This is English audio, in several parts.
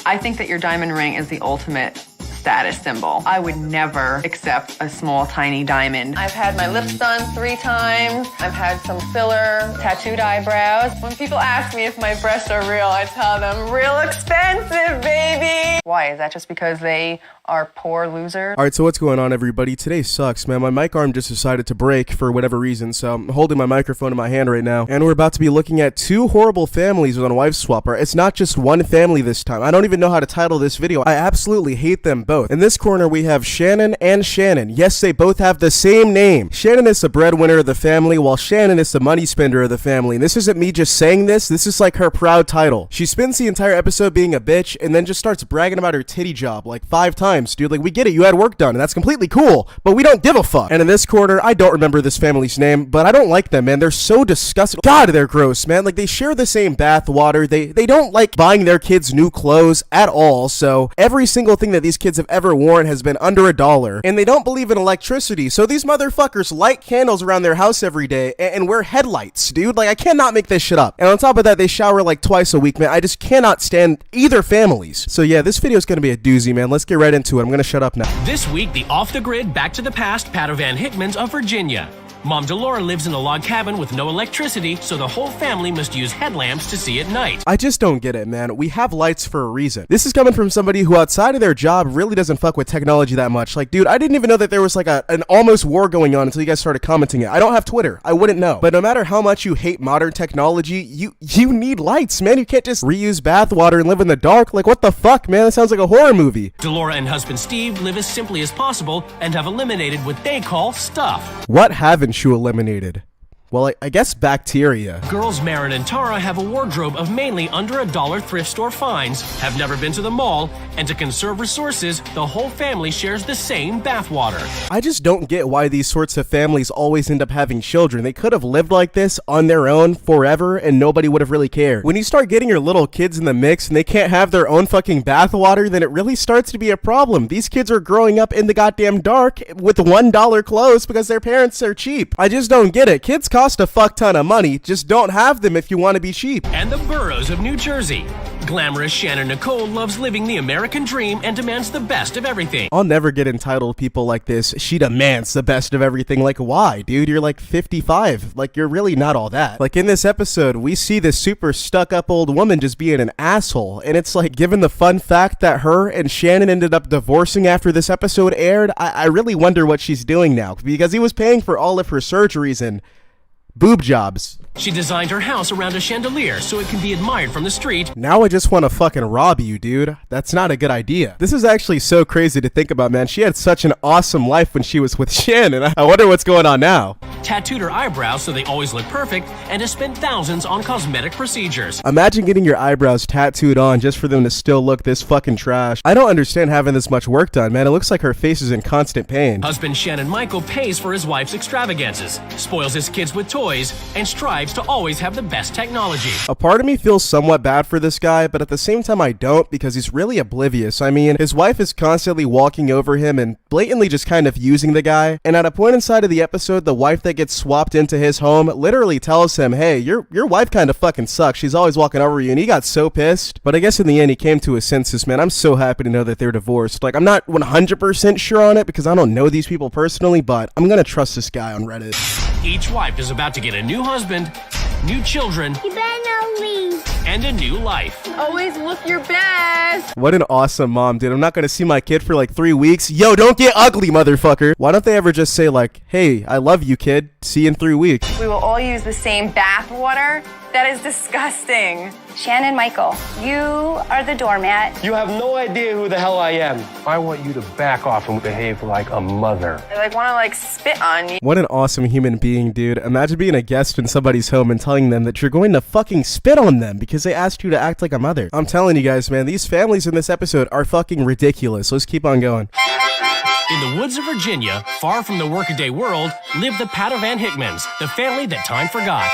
I think that your diamond ring is the ultimate status symbol. I would never accept a small, tiny diamond. I've had my lips done 3 times. I've had some filler, tattooed eyebrows. When people ask me if my breasts are real, I tell them, real expensive, baby. Why? Is that just because they are poor losers? Alright, so what's going on, everybody? Today sucks, man. My mic arm just decided to break for whatever reason, so I'm holding my microphone in my hand right now, and we're about to be looking at 2 horrible families on a wife swapper. It's not just one family this time. I don't even know how to title this video. I absolutely hate them both. In this corner, we have Shannon and Shannon. Yes, they both have the same name. Shannon is the breadwinner of the family, while Shannon is the money spender of the family. And this isn't me just saying this. This is like her proud title. She spends the entire episode being a bitch, and then just starts bragging about her titty job like 5 times. Dude, like, we get it, you had work done, and that's completely cool, but we don't give a fuck. And in this corner, I don't remember this family's name, but I don't like them, man. They're so disgusting. God, they're gross, man. Like, they share the same bath water. They don't like buying their kids new clothes at all, so every single thing that these kids have ever worn has been under $1, and they don't believe in electricity, so these motherfuckers light candles around their house every day and wear headlights, dude. Like, I cannot make this shit up. And on top of that, they shower like twice a week, man. I just cannot stand either families. So yeah, this video is gonna be a doozy, man. Let's get right into it. I'm gonna shut up now. This week, the off-the-grid, back-to-the-past Padovan Hickmans of Virginia. Mom Delora lives in a log cabin with no electricity, so the whole family must use headlamps to see at night. I just don't get it, man. We have lights for a reason. This is coming from somebody who outside of their job really doesn't fuck with technology that much. Like, dude, I didn't even know that there was like an almost war going on until you guys started commenting it. I don't have Twitter. I wouldn't know. But no matter how much you hate modern technology, you need lights, man. You can't just reuse bath water and live in the dark. Like, what the fuck, man? That sounds like a horror movie. Delora and husband Steve live as simply as possible and have eliminated what they call stuff. What haven't you eliminated? Well, I guess bacteria. Girls Marin and Tara have a wardrobe of mainly under $1 thrift store finds, have never been to the mall, and to conserve resources, the whole family shares the same bathwater. I just don't get why these sorts of families always end up having children. They could have lived like this on their own forever and nobody would have really cared. When you start getting your little kids in the mix and they can't have their own fucking bathwater, then it really starts to be a problem. These kids are growing up in the goddamn dark with $1 clothes because their parents are cheap. I just don't get it. Kids cost a fuck ton of money. Just don't have them if you want to be cheap. And the boroughs of New Jersey. Glamorous Shannon Nicole loves living the American dream and demands the best of everything. I'll never get entitled people like this. She demands the best of everything. Like, why, dude? You're like 55. Like, you're really not all that. Like, in this episode, we see this super stuck-up old woman just being an asshole. And it's like, given the fun fact that her and Shannon ended up divorcing after this episode aired, I really wonder what she's doing now. Because he was paying for all of her surgeries and boob jobs. She designed her house around a chandelier so it can be admired from the street. Now I just want to fucking rob you, dude. That's not a good idea. This is actually so crazy to think about, man. She had such an awesome life when she was with Shannon. I wonder what's going on now. Tattooed her eyebrows so they always look perfect, and has spent thousands on cosmetic procedures. Imagine getting your eyebrows tattooed on just for them to still look this fucking trash. I don't understand having this much work done, man. It looks like her face is in constant pain. Husband Shannon Michael pays for his wife's extravagances, spoils his kids with toys, and strives to always have the best technology. A part of me feels somewhat bad for this guy, but at the same time I don't, because he's really oblivious. I mean, his wife is constantly walking over him and blatantly just kind of using the guy, and at a point inside of the episode, the wife that gets swapped into his home literally tells him, hey, your wife kind of fucking sucks. She's always walking over you, and he got so pissed. But I guess in the end, he came to his senses, man. I'm so happy to know that they're divorced. Like, I'm not 100% sure on it because I don't know these people personally, but I'm gonna trust this guy on Reddit. Each wife is about to get a new husband, new children, you better not leave, and a new life. Always look your best. What an awesome mom, dude. I'm not gonna see my kid for like 3 weeks. Yo, don't get ugly, motherfucker. Why don't they ever just say like, hey, I love you, kid. See you in 3 weeks. We will all use the same bath water. That is disgusting. Shannon Michael, you are the doormat. You have no idea who the hell I am. I want you to back off and behave like a mother. I want to spit on you. What an awesome human being, dude. Imagine being a guest in somebody's home and telling them that you're going to fucking spit on them because they asked you to act like a mother. I'm telling you guys, man, these families in this episode are fucking ridiculous. Let's keep on going. In the woods of Virginia, far from the workaday world, live the Padovan Hickmans, the family that time forgot.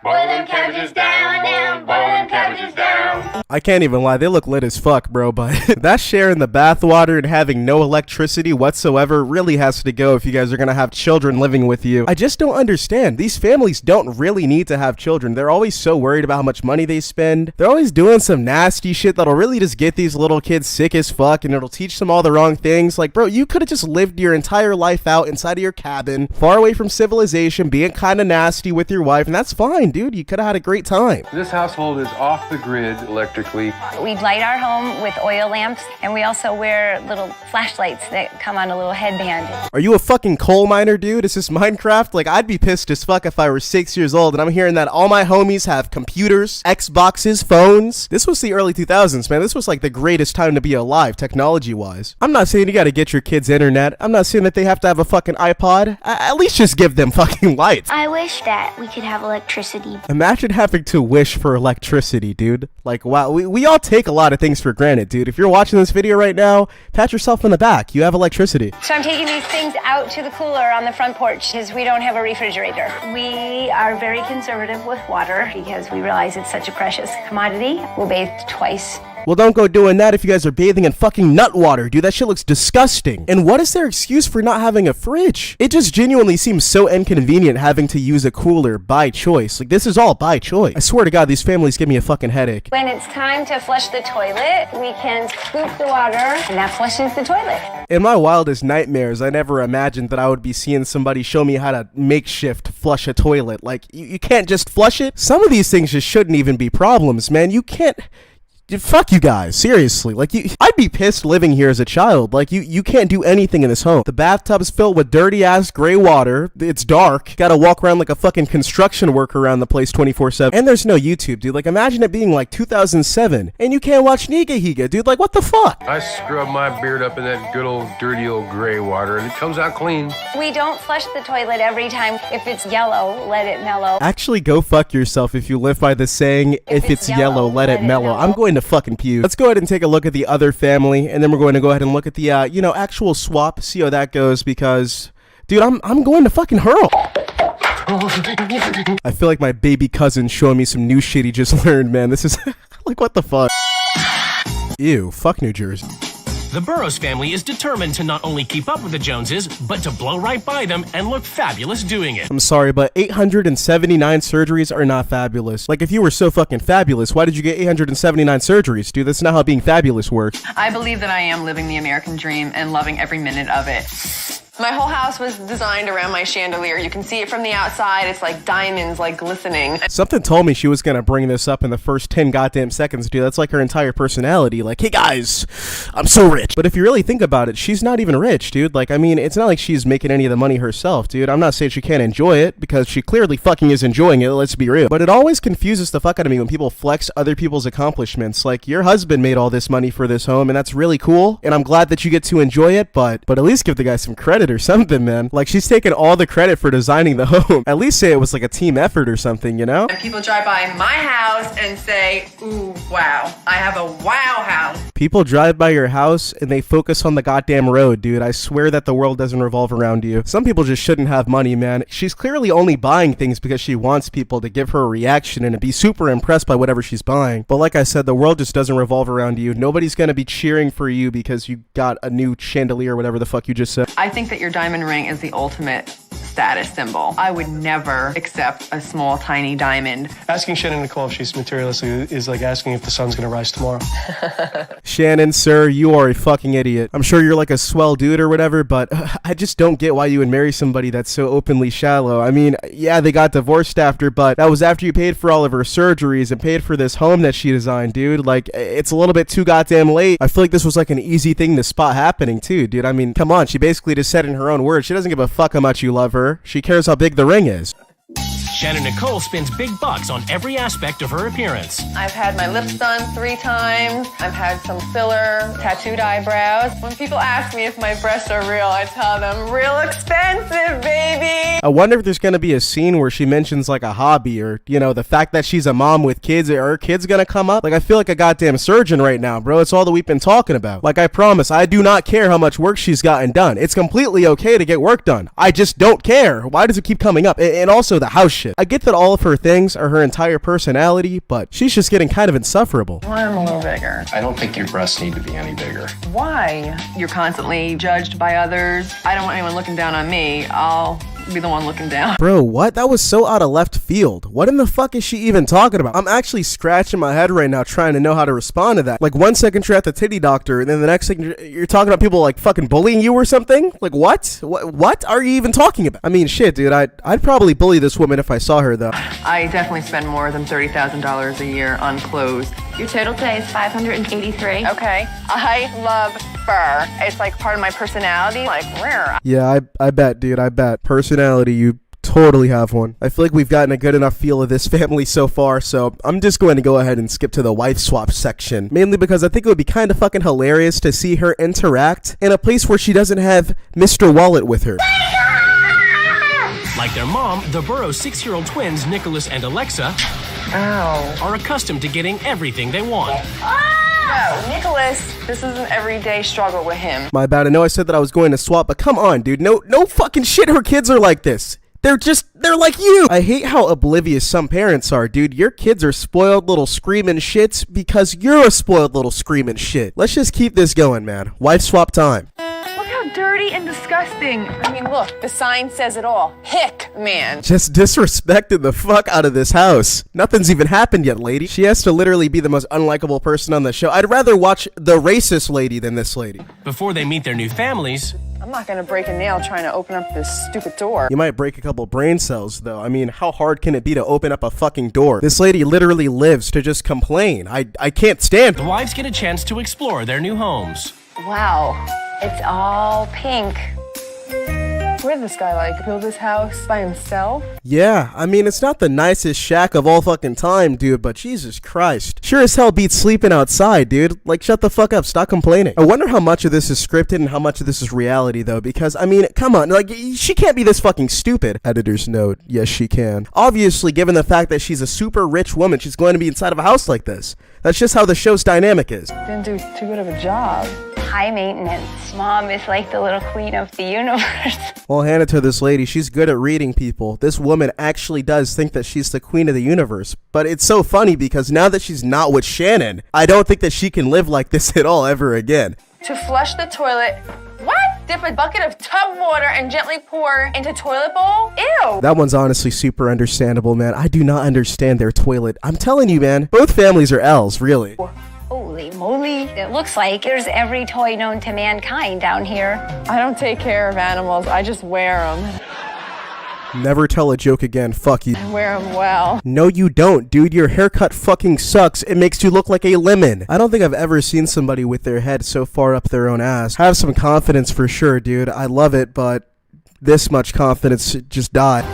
Boil them cabbages down, down, boil them cabbages down. I can't even lie, they look lit as fuck, bro, but that sharing the bathwater and having no electricity whatsoever really has to go if you guys are gonna have children living with you. I just don't understand. These families don't really need to have children. They're always so worried about how much money they spend. They're always doing some nasty shit that'll really just get these little kids sick as fuck, and it'll teach them all the wrong things. Like, bro, you could have just lived your entire life out inside of your cabin, far away from civilization, being kind of nasty with your wife, and that's fine, dude. You could have had a great time. This household is off the grid electrically. We light our home with oil lamps, and we also wear little flashlights that come on a little headband. Are you a fucking coal miner, dude? Is this Minecraft? Like, I'd be pissed as fuck if I were 6 years old and I'm hearing that all my homies have computers, Xboxes, phones. This was the early 2000s, man. This was like the greatest time to be alive, technology-wise. I'm not saying you gotta get your kids internet. I'm not saying that they have to have a fucking iPod. At least just give them fucking lights. I wish that we could have electricity. Imagine having to wish for electricity, dude. Like, wow, we all take a lot of things for granted, dude. If you're watching this video right now, pat yourself on the back. You have electricity. So I'm taking these things out to the cooler on the front porch because we don't have a refrigerator. We are very conservative with water because we realize it's such a precious commodity. We'll bathe twice. Well, don't go doing that if you guys are bathing in fucking nut water, dude. That shit looks disgusting. And what is their excuse for not having a fridge? It just genuinely seems so inconvenient having to use a cooler by choice. Like, this is all by choice. I swear to God, these families give me a fucking headache. When it's time to flush the toilet, we can scoop the water, and that flushes the toilet. In my wildest nightmares, I never imagined that I would be seeing somebody show me how to makeshift flush a toilet. Like, you can't just flush it. Some of these things just shouldn't even be problems, man. You can't... Fuck you guys, seriously. Like, I'd be pissed living here as a child. Like, you can't do anything in this home. The bathtub's filled with dirty-ass gray water. It's dark. Gotta walk around like a fucking construction worker around the place 24/7. And there's no YouTube, dude. Like, imagine it being like 2007, and you can't watch Niga Higa, dude. Like, what the fuck? I scrub my beard up in that good old dirty old gray water, and it comes out clean. We don't flush the toilet every time. If it's yellow, let it mellow. Actually, go fuck yourself if you live by the saying, if it's yellow, let it mellow. I'm going to fucking puke. Let's go ahead and take a look at the other family, and then we're going to go ahead and look at the, actual swap, see how that goes, because, dude, I'm going to fucking hurl. I feel like my baby cousin showing me some new shit he just learned, man. This is, like, what the fuck? Ew, fuck New Jersey. The Burrows family is determined to not only keep up with the Joneses, but to blow right by them and look fabulous doing it. I'm sorry, but 879 surgeries are not fabulous. Like, if you were so fucking fabulous, why did you get 879 surgeries, dude? That's not how being fabulous works. I believe that I am living the American dream and loving every minute of it. My whole house was designed around my chandelier. You can see it from the outside. It's like diamonds, like glistening. Something told me she was gonna bring this up in the first 10 goddamn seconds, dude. That's like her entire personality. Like, hey guys, I'm so rich. But if you really think about it, she's not even rich, dude. Like, I mean, it's not like she's making any of the money herself, dude. I'm not saying she can't enjoy it, because she clearly fucking is enjoying it, let's be real. But it always confuses the fuck out of me when people flex other people's accomplishments. Like, your husband made all this money for this home, and that's really cool, and I'm glad that you get to enjoy it, but at least give the guy some credit or something, man. Like, she's taking all the credit for designing the home. At least say it was like a team effort or something, you know? And people drive by my house and say, ooh, wow, I have a wow house. People drive by your house and they focus on the goddamn road, dude. I swear that the world doesn't revolve around you. Some people just shouldn't have money, man. She's clearly only buying things because she wants people to give her a reaction and to be super impressed by whatever she's buying. But like I said, the world just doesn't revolve around you. Nobody's gonna be cheering for you because you got a new chandelier or whatever the fuck you just said. I think that your diamond ring is the ultimate status symbol. I would never accept a small, tiny diamond. Asking Shannon Nicole if she's materialistic is like asking if the sun's gonna rise tomorrow. Shannon, sir, you are a fucking idiot. I'm sure you're like a swell dude or whatever, but I just don't get why you would marry somebody that's so openly shallow. I mean, yeah, they got divorced after, but that was after you paid for all of her surgeries and paid for this home that she designed, dude. Like, it's a little bit too goddamn late. I feel like this was like an easy thing to spot happening too, dude. I mean, come on, she basically just said in her own words, she doesn't give a fuck how much you love her. She cares how big the ring is. Shannon Nicole spends big bucks on every aspect of her appearance. I've had my lips done 3 times. I've had some filler, tattooed eyebrows. When people ask me if my breasts are real, I tell them, real expensive, baby. I wonder if there's gonna be a scene where she mentions like a hobby or, you know, the fact that she's a mom with kids. Are her kids gonna come up? Like, I feel like a goddamn surgeon right now, bro. It's all that we've been talking about. Like, I promise, I do not care how much work she's gotten done. It's completely okay to get work done. I just don't care. Why does it keep coming up? And also the house shit. I get that all of her things are her entire personality, but she's just getting kind of insufferable. I'm a little bigger. I don't think your breasts need to be any bigger. Why? You're constantly judged by others. I don't want anyone looking down on me. I'll be the one looking down. Bro, what? That was so out of left field. What in the fuck is she even talking about? I'm actually scratching my head right now trying to know how to respond to that. Like, one second you're at the titty doctor, and then the next second you're talking about people like fucking bullying you or something? Like, what? What are you even talking about? I mean, shit, dude, I'd probably bully this woman if I saw her, though. I definitely spend more than $30,000 a year on clothes. Your total pay is $583. Okay. I love fur. It's like part of my personality. Like, rare. Yeah, I bet, dude, I bet. Personality, you totally have one. I feel like we've gotten a good enough feel of this family so far, so I'm just going to go ahead and skip to the wife swap section. Mainly because I think it would be kind of fucking hilarious to see her interact in a place where she doesn't have Mr. Wallet with her. Like their mom, the Burrows' 6-year-old twins, Nicholas and Alexa, are accustomed to getting everything they want. No, Nicholas, this is an everyday struggle with him. My bad, I know I said that I was going to swap, but come on, dude. No fucking shit, her kids are like this. They're like you. I hate how oblivious some parents are, dude. Your kids are spoiled little screaming shits because you're a spoiled little screaming shit. Let's just keep this going, man. Wife swap time. Look how dirty and disgusting. I mean, look, the sign says it all. Hick, man. Just disrespected the fuck out of this house. Nothing's even happened yet, lady. She has to literally be the most unlikable person on the show. I'd rather watch the racist lady than this lady. Before they meet their new families, I'm not gonna break a nail trying to open up this stupid door. You might break a couple brain cells, though. I mean, how hard can it be to open up a fucking door? This lady literally lives to just complain. I can't stand the it. wives get a chance to explore their new homes. Wow, it's all pink. Where did this guy like build his house by himself? Yeah, I mean, it's not the nicest shack of all fucking time, dude, but Jesus Christ. Sure as hell beats sleeping outside, dude. Like, shut the fuck up, stop complaining. I wonder how much of this is scripted and how much of this is reality, though, because, I mean, come on, like, she can't be this fucking stupid. Editor's note, yes, she can. Obviously, given the fact that she's a super rich woman, she's going to be inside of a house like this. That's just how the show's dynamic is. Didn't do too good of a job. High maintenance. Mom is like the little queen of the universe. Well, hand it to this lady. She's good at reading people. This woman actually does think that she's the queen of the universe. But it's so funny because now that she's not with Shannon, I don't think that she can live like this at all ever again. To flush the toilet, what? Dip a bucket of tub water and gently pour into toilet bowl? Ew. That one's honestly super understandable, man. I do not understand their toilet. I'm telling you, man, both families are L's, really. Holy moly. It looks like there's every toy known to mankind down here. I don't take care of animals, I just wear them. Never tell a joke again, fuck you. I wear them well. No, you don't, dude. Your haircut fucking sucks. It makes you look like a lemon. I don't think I've ever seen somebody with their head so far up their own ass. Have some confidence for sure, dude. I love it, but this much confidence just died.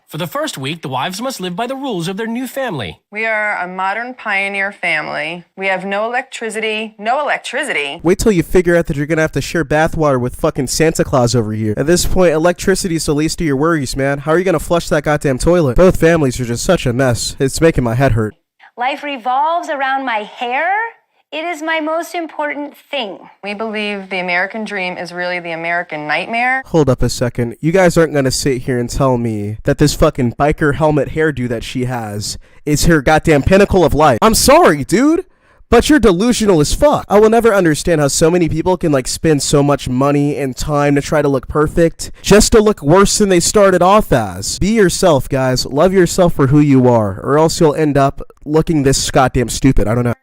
For the first week, the wives must live by the rules of their new family. We are a modern pioneer family. We have no electricity. No electricity. Wait till you figure out that you're gonna have to share bathwater with fucking Santa Claus over here. At this point, electricity's the least of your worries, man. How are you gonna flush that goddamn toilet? Both families are just such a mess. It's making my head hurt. Life revolves around my hair. It is my most important thing. We believe the American dream is really the American nightmare. Hold up a second. You guys aren't gonna sit here and tell me that this fucking biker helmet hairdo that she has is her goddamn pinnacle of life. I'm sorry, dude, but you're delusional as fuck. I will never understand how so many people can like spend so much money and time to try to look perfect just to look worse than they started off as. Be yourself, guys. Love yourself for who you are, or else you'll end up looking this goddamn stupid. I don't know.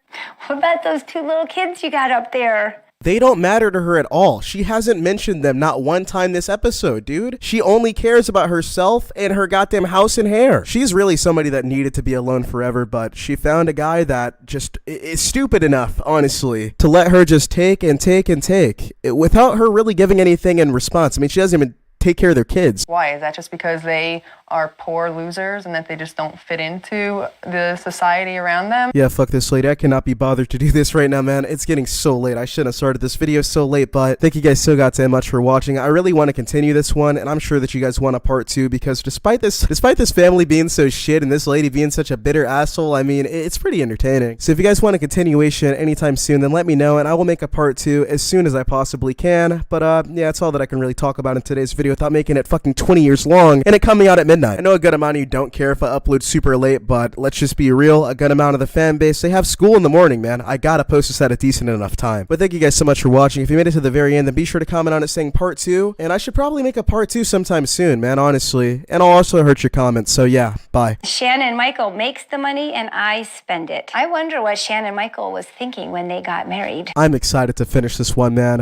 What about those 2 little kids you got up there? They don't matter to her at all. She hasn't mentioned them not one time this episode, dude. She only cares about herself and her goddamn house and hair. She's really somebody that needed to be alone forever, but she found a guy that just is stupid enough, honestly, to let her just take and take and take without her really giving anything in response. I mean, she doesn't even take care of their kids. Why? Is that just because they are poor losers and that they just don't fit into the society around them? Yeah, fuck this lady. I cannot be bothered to do this right now, man. It's getting so late. I shouldn't have started this video so late, but thank you guys so goddamn much for watching. I really want to continue this one, and I'm sure that you guys want a part 2, because despite this family being so shit and this lady being such a bitter asshole, I mean, it's pretty entertaining. So if you guys want a continuation anytime soon, then let me know, and I will make a part 2 as soon as I possibly can. But yeah, that's all that I can really talk about in today's video without making it fucking 20 years long and it coming out at midnight. I know a good amount of you don't care if I upload super late, but let's just be real, a good amount of the fan base, they have school in the morning, man. I gotta post this at a decent enough time. But thank you guys so much for watching. If you made it to the very end, then be sure to comment on it saying part 2, and I should probably make a part 2 sometime soon, man, honestly. And I'll also hurt your comments, so yeah, bye. Shannon Michael makes the money and I spend it. I wonder what Shannon Michael was thinking when they got married. I'm excited to finish this one, man.